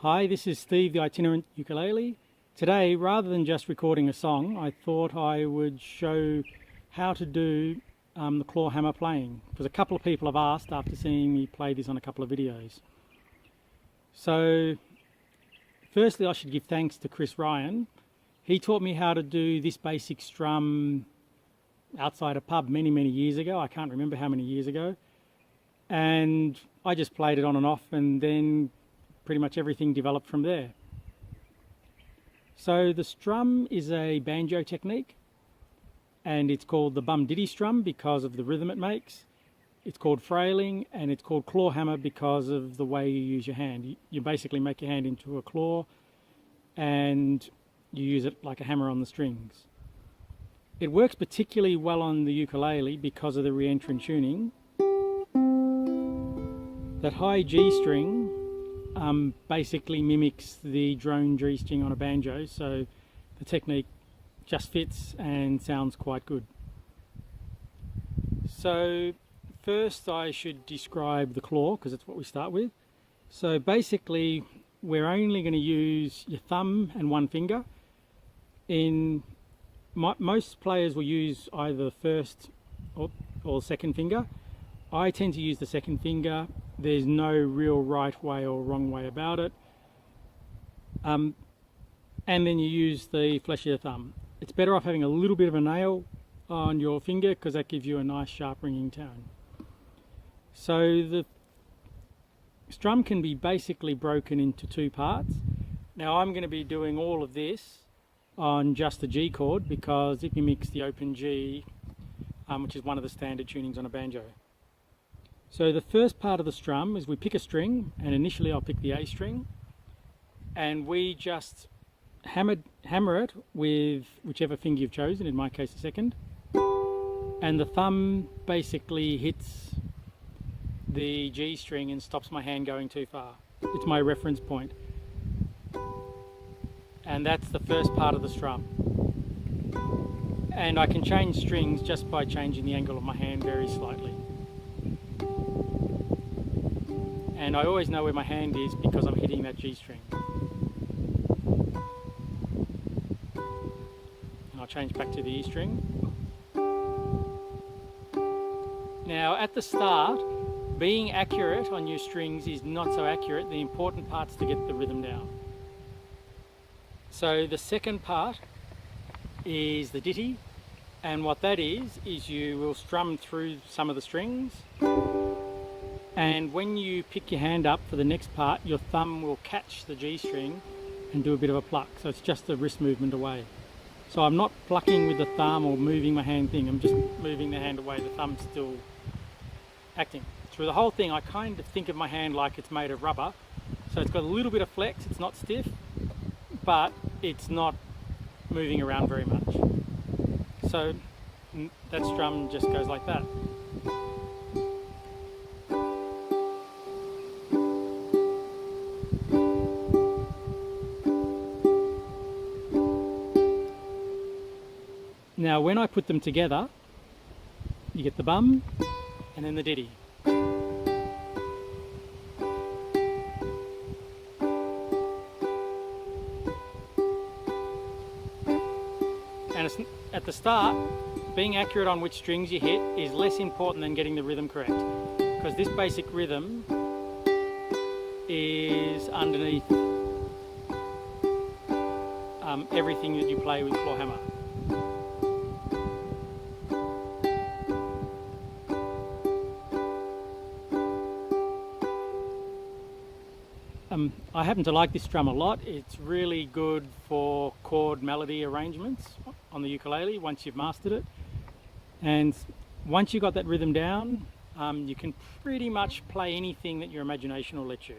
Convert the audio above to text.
Hi, this is Steve, the itinerant ukulele. Today, rather than just recording a song, I thought I would show how to do the claw hammer playing, because a couple of people have asked after seeing me play this on a couple of videos. So, firstly I should give thanks to Chris Ryan. He taught me how to do this basic strum outside a pub many years ago. I can't remember how many years ago. And I just played it on and off, and then pretty much everything developed from there. So the strum is a banjo technique, and it's called the bum ditty strum because of the rhythm it makes. It's called frailing, and it's called claw hammer because of the way you use your hand. You basically make your hand into a claw and you use it like a hammer on the strings. It works particularly well on the ukulele because of the re-entrant tuning. That high G string basically mimics the drone G string on a banjo, so the technique just fits and sounds quite good. So first I should describe the claw, because it's what we start with. So basically we're only going to use your thumb and one finger. Most players will use either the first or second finger. I tend to use the second finger. There's no real right way or wrong way about it. And then you use the flesh of your thumb. It's better off having a little bit of a nail on your finger because that gives you a nice sharp ringing tone. So the strum can be basically broken into two parts. Now I'm going to be doing all of this on just the G chord because it mimics the open G, which is one of the standard tunings on a banjo. So the first part of the strum is we pick a string, and initially I'll pick the A string, and we just hammer it with whichever finger you've chosen, in my case the second, and the thumb basically hits the G string and stops my hand going too far. It's my reference point. And that's the first part of the strum. And I can change strings just by changing the angle of my hand very slightly. And I always know where my hand is because I'm hitting that G string. And I'll change back to the E string. Now at the start, being accurate on your strings is not so accurate. The important part's to get the rhythm down. So the second part is the ditty, and what that is you will strum through some of the strings, and when you pick your hand up for the next part, your thumb will catch the G string and do a bit of a pluck. So it's just a wrist movement away. So I'm not plucking with the thumb or moving my hand thing, I'm just moving the hand away, the thumb's still acting. Through the whole thing I kind of think of my hand like it's made of rubber, so it's got a little bit of flex, it's not stiff, but it's not moving around very much. So that strum just goes like that. Now when I put them together, you get the bum and then the ditty. And at the start, being accurate on which strings you hit is less important than getting the rhythm correct, because this basic rhythm is underneath everything that you play with claw hammer. I happen to like this strum a lot. It's really good for chord melody arrangements on the ukulele once you've mastered it. And once you've got that rhythm down, you can pretty much play anything that your imagination will let you.